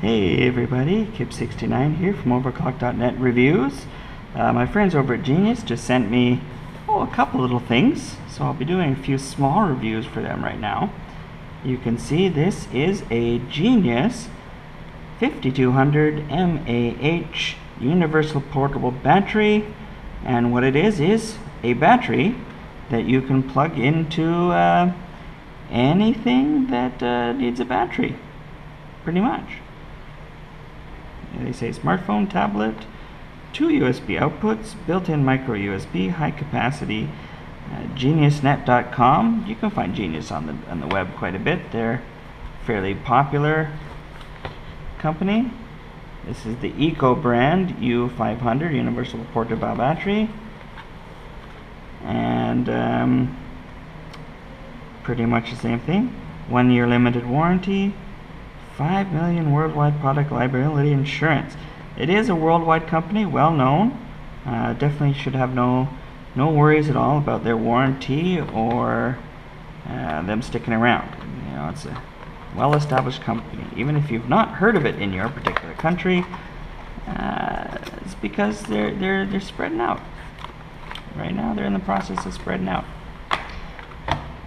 Hey everybody, Kip69 here from Overclock.net Reviews. My friends over at Genius just sent me a couple little things, so I'll be doing a few small reviews for them right now. You can see this is a Genius 5200 mAh universal portable battery, and what it is a battery that you can plug into anything that needs a battery, pretty much. They say smartphone, tablet, 2 USB outputs, built-in micro USB, high capacity, geniusnet.com. You can find Genius on the web quite a bit. They're a fairly popular company. This is the Eco brand U500 universal portable battery, and pretty much the same thing. 1 year limited warranty. 5 million worldwide product liability insurance. It is a worldwide company, well known. Definitely should have no worries at all about their warranty or them sticking around. You know, it's a well-established company. Even if you've not heard of it in your particular country, it's because they're spreading out. Right now, they're in the process of spreading out.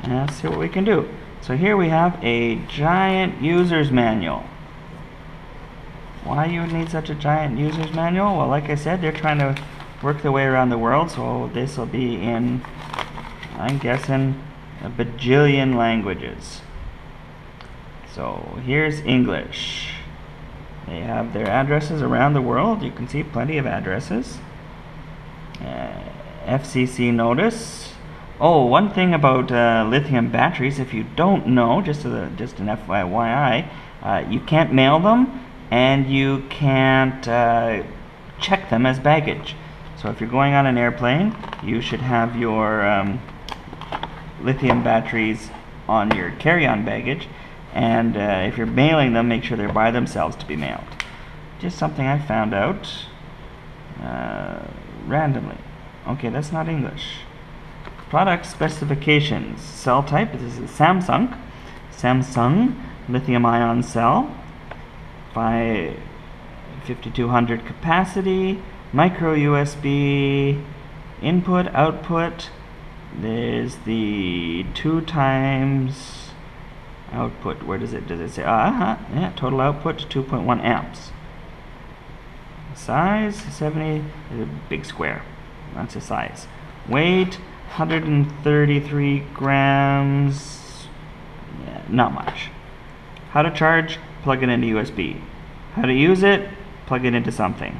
And let's see what we can do. So here we have a giant user's manual. Why you would need such a giant user's manual? Well, like I said, they're trying to work their way around the world, so this will be in, I'm guessing, a bajillion languages. So here's English. They have their addresses around the world. You can see plenty of addresses. FCC notice. Oh, one thing about lithium batteries, if you don't know, just an FYI, you can't mail them and you can't check them as baggage. So if you're going on an airplane, you should have your lithium batteries on your carry-on baggage, and if you're mailing them, make sure they're by themselves to be mailed. Just something I found out randomly. Okay, that's not English. Product specifications. Cell type, this is Samsung lithium-ion cell, 5200 capacity, micro USB input, output. There's the 2 times output. Where does it say? Yeah, total output 2.1 amps. Size 70, a big square. That's the size. Weight 133 grams. Yeah, not much. How to charge? Plug it into USB. How to use it? Plug it into something.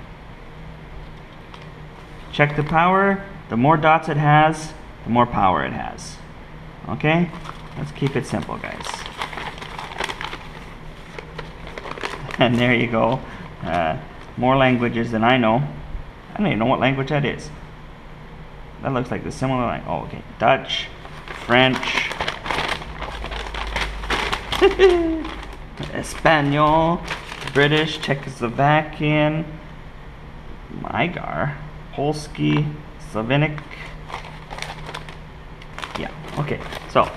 Check the power. The more dots it has, the more power it has. Okay? Let's keep it simple, guys. And there you go. More languages than I know. I don't even know what language that is. That looks like the similar line. Oh, okay. Dutch, French, Espanol, British, Czechoslovakian, Magyar, Polski, Slovenic. Yeah, okay. So,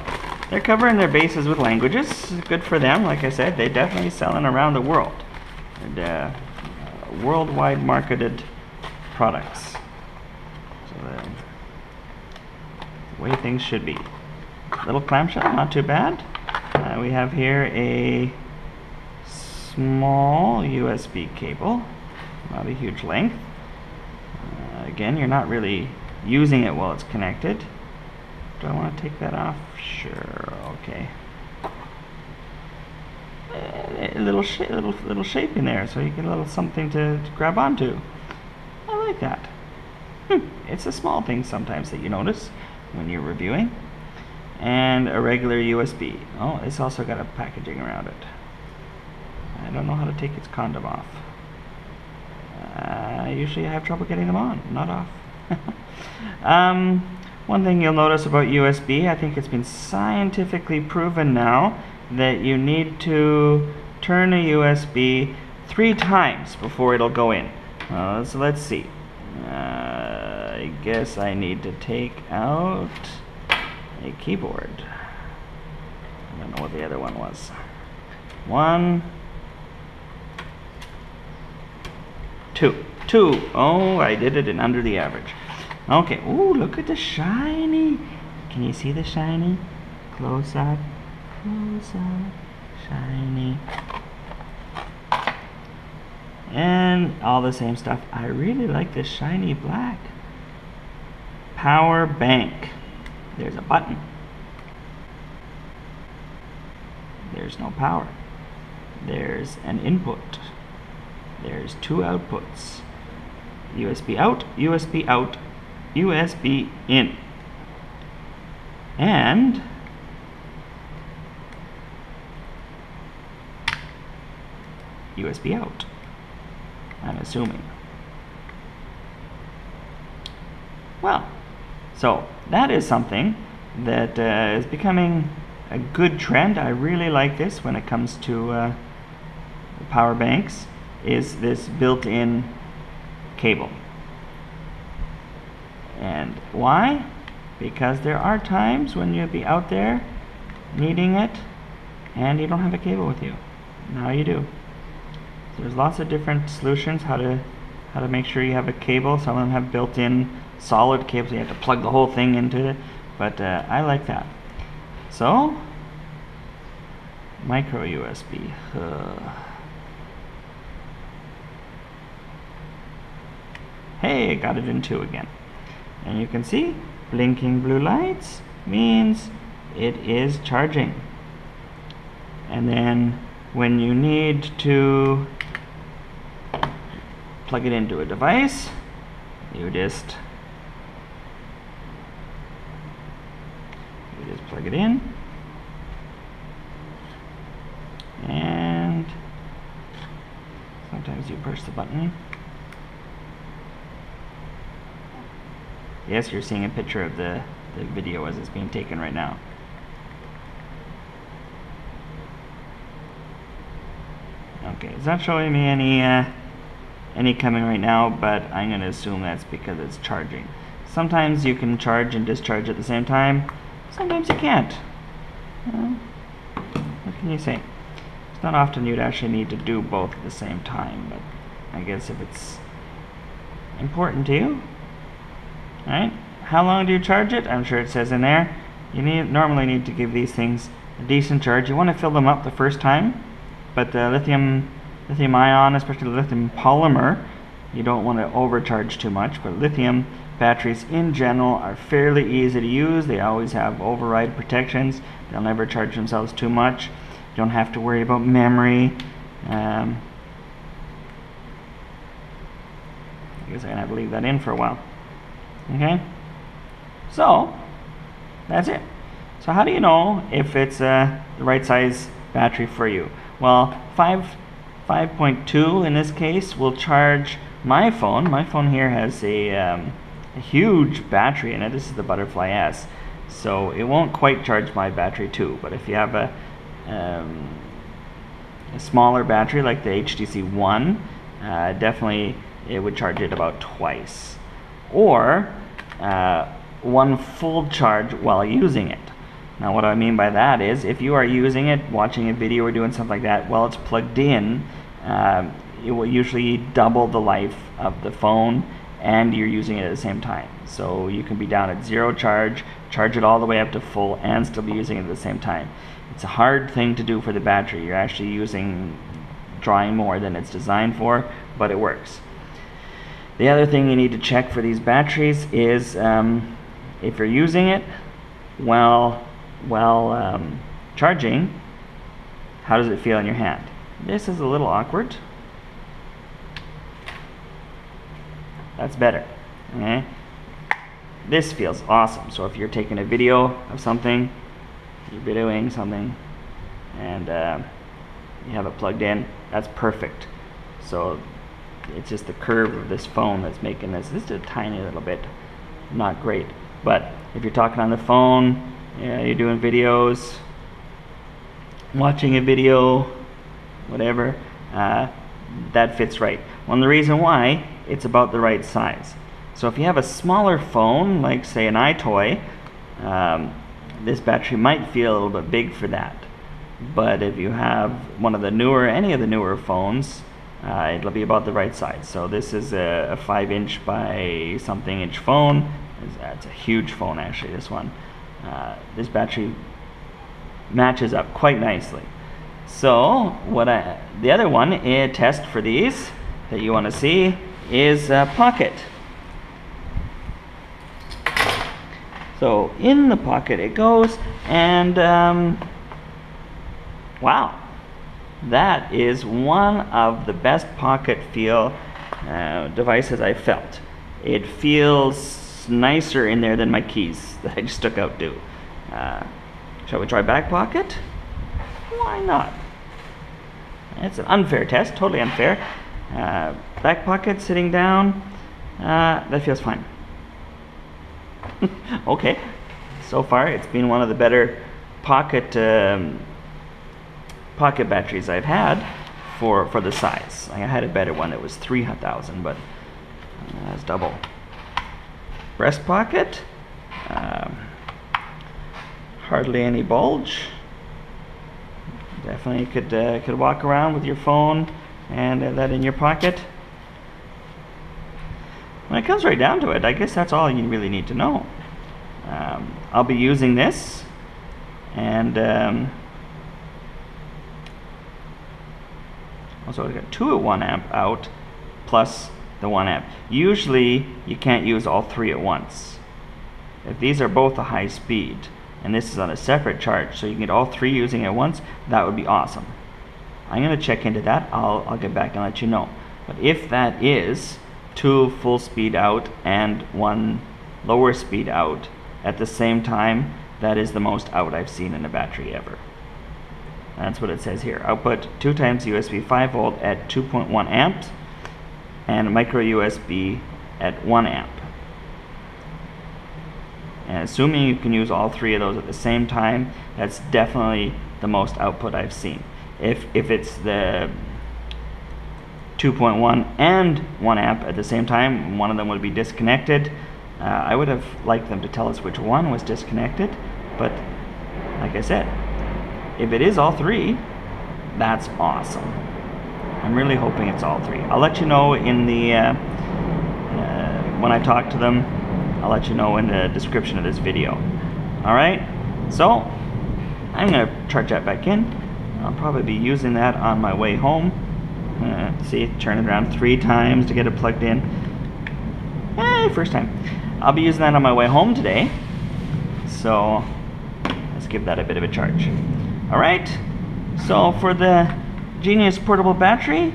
they're covering their bases with languages. Good for them. Like I said, they're definitely selling around the world. And, worldwide marketed products. So, the way things should be. Little clamshell, not too bad. We have here a small USB cable, not a huge length. Again, you're not really using it while it's connected. Do I want to take that off? Sure, okay. A little shape in there, so you get a little something to grab onto. I like that. It's a small thing sometimes that you notice when you're reviewing. And a regular USB. Oh, it's also got a packaging around it. I don't know how to take its condom off. Usually I have trouble getting them on, not off. One thing you'll notice about USB, I think it's been scientifically proven now that you need to turn a USB 3 times before it'll go in. So let's see. I guess I need to take out a keyboard. I don't know what the other one was. 1, 2. Oh, I did it in under the average. Okay. Ooh, look at the shiny. Can you see the shiny? Close up. Close up. Shiny. And all the same stuff. I really like this shiny black. Power bank. There's a button. There's no power. There's an input. There's 2 outputs. USB out, USB out, USB in. And USB out, I'm assuming. Well, so that is something that is becoming a good trend. I really like this when it comes to power banks, is this built-in cable. And why? Because there are times when you'll be out there needing it and you don't have a cable with you. Now you do. So there's lots of different solutions how to make sure you have a cable. Some of them have built-in solid cables. You have to plug the whole thing into it, but I like that. So micro USB. Hey, got it in 2 again. And you can see blinking blue lights means it is charging. And then when you need to plug it into a device, you just plug it in, and sometimes you push the button. Yes, you're seeing a picture of the video as it's being taken right now. Okay, it's not showing me any coming right now, but I'm going to assume that's because it's charging. Sometimes you can charge and discharge at the same time. Sometimes you can't. What can you say? It's not often you'd actually need to do both at the same time, but I guess if it's important to you. Alright, how long do you charge it? I'm sure it says in there. You normally need to give these things a decent charge. You want to fill them up the first time, but the lithium-ion, especially the lithium polymer, you don't want to overcharge too much. But lithium batteries in general are fairly easy to use. They always have override protections. They'll never charge themselves too much. You don't have to worry about memory. I guess I'm going to have to leave that in for a while. Okay, so that's it. So how do you know if it's the right size battery for you? Well, 5.2 in this case will charge my phone. My phone here has a huge battery in it. This is the Butterfly S, so it won't quite charge my battery too. But if you have a smaller battery like the HTC One, definitely it would charge it about twice. Or 1 full charge while using it. Now what I mean by that is if you are using it, watching a video or doing something like that while it's plugged in, it will usually double the life of the phone and you're using it at the same time. So you can be down at 0 charge, charge it all the way up to full, and still be using it at the same time. It's a hard thing to do for the battery. You're actually drawing more than it's designed for, but it works. The other thing you need to check for these batteries is if you're using it while charging, how does it feel in your hand? This is a little awkward. That's better. Okay? This feels awesome. So if you're taking a video of something, you're videoing something, and you have it plugged in, that's perfect. So it's just the curve of this phone that's making this. This is a tiny little bit not great. But if you're talking on the phone, you're doing videos, watching a video, whatever, that fits right. Well, the reason why, it's about the right size. So if you have a smaller phone, like say an iToy, this battery might feel a little bit big for that. But if you have one of the newer, any of the newer phones, it'll be about the right size. So this is a 5-inch by something inch phone. It's a huge phone actually, this one. This battery matches up quite nicely. So the other one, a test for these that you want to see is pocket. So in the pocket it goes, and wow, that is one of the best pocket feel devices I've felt. It feels nicer in there than my keys that I just took out do. Shall we try back pocket? Why not? It's an unfair test, totally unfair. Back pocket sitting down, that feels fine. Okay, so far it's been one of the better pocket batteries I've had for the size. I had a better one that was 3,000, but that's double. Breast pocket, hardly any bulge. Definitely could walk around with your phone and that in your pocket. When it comes right down to it, I guess that's all you really need to know. I'll be using this, and also I've got 2 at 1 amp out, plus the 1 amp. Usually you can't use all 3 at once. If these are both a high speed, and this is on a separate charge, so you can get all 3 using at once, that would be awesome. I'm going to check into that. I'll get back and let you know. But if that is 2 full speed out and 1 lower speed out at the same time, that is the most out I've seen in a battery ever. That's what it says here. Output 2 times USB 5 volt at 2.1 amps and micro USB at 1 amp. And assuming you can use all 3 of those at the same time, that's definitely the most output I've seen. If it's the 2.1 and 1 amp at the same time, one of them would be disconnected. I would have liked them to tell us which one was disconnected, but like I said, if it is all 3, that's awesome. I'm really hoping it's all 3. I'll let you know in the when I talk to them. I'll let you know in the description of this video. Alright, so I'm going to charge that back in. I'll probably be using that on my way home. See, turn it around 3 times to get it plugged in. First time. I'll be using that on my way home today. So let's give that a bit of a charge. Alright, so for the Genius portable battery,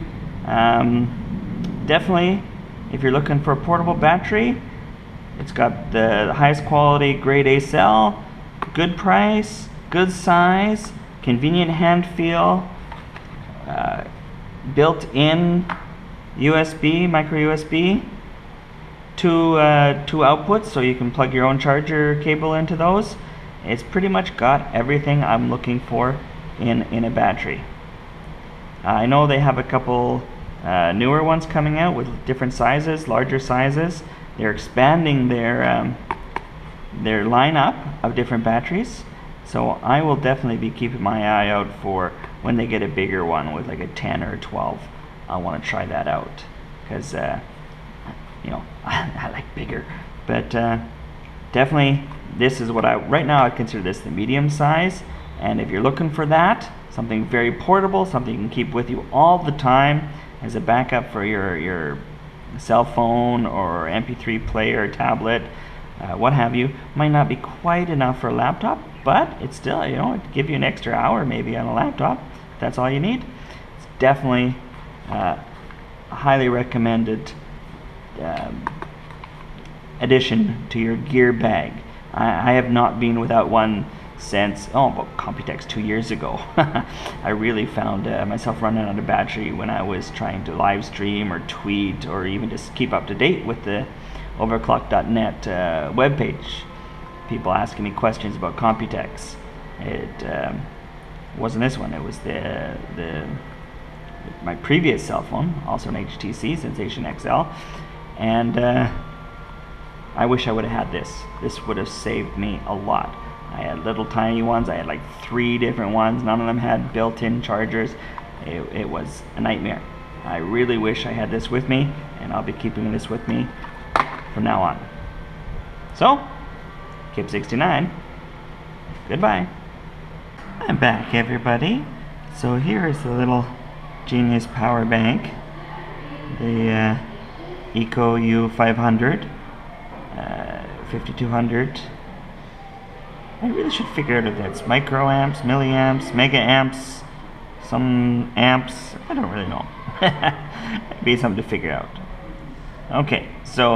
definitely if you're looking for a portable battery, it's got the highest quality grade A cell, good price, good size, convenient hand feel, built-in USB, micro USB, 2 outputs, so you can plug your own charger cable into those. It's pretty much got everything I'm looking for in a battery. I know they have a couple newer ones coming out with different sizes, larger sizes. They're expanding their lineup of different batteries, so I will definitely be keeping my eye out for when they get a bigger one with like a 10 or a 12. I want to try that out because you know, I like bigger, but definitely this is what right now I consider this the medium size. And if you're looking for that, something very portable, something you can keep with you all the time as a backup for your cell phone or MP3 player, tablet, what have you, might not be quite enough for a laptop, but it's still, you know, it'd give you an extra hour maybe on a laptop. If that's all you need. It's definitely a highly recommended addition to your gear bag. I have not been without one since, about Computex 2 years ago. I really found myself running out of battery when I was trying to live stream or tweet or even just keep up to date with the overclock.net webpage. People asking me questions about Computex. It wasn't this one, it was my previous cell phone, also an HTC Sensation XL, and I wish I would have had this. This would have saved me a lot. I had little tiny ones. I had like 3 different ones. None of them had built-in chargers. It was a nightmare. I really wish I had this with me, and I'll be keeping this with me from now on. So, Kip 69, goodbye. I'm back, everybody. So here is the little genius power bank, the Eco U500, 5200. I really should figure out if that's microamps, milliamps, mega amps, some amps. I don't really know. It'd be something to figure out. Okay, so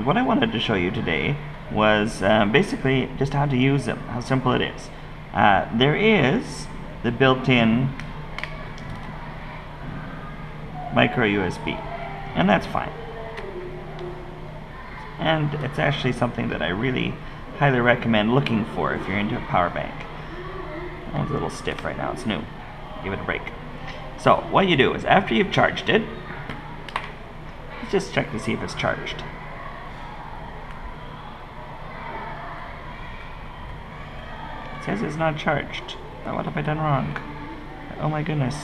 what I wanted to show you today was basically just how to use them, how simple it is. There is the built-in micro USB, and that's fine. And it's actually something that I really highly recommend looking for if you're into a power bank. Oh, it's a little stiff right now, it's new. Give it a break. So what you do is after you've charged it, let's just check to see if it's charged. It says it's not charged. Oh, what have I done wrong? Oh my goodness.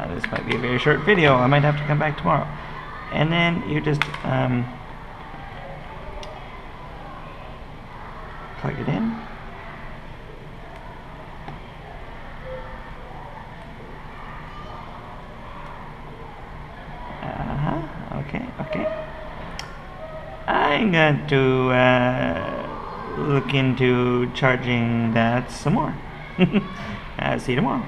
This might be a very short video. I might have to come back tomorrow. And then you just plug it in. Okay. I'm going to look into charging that some more. See you tomorrow.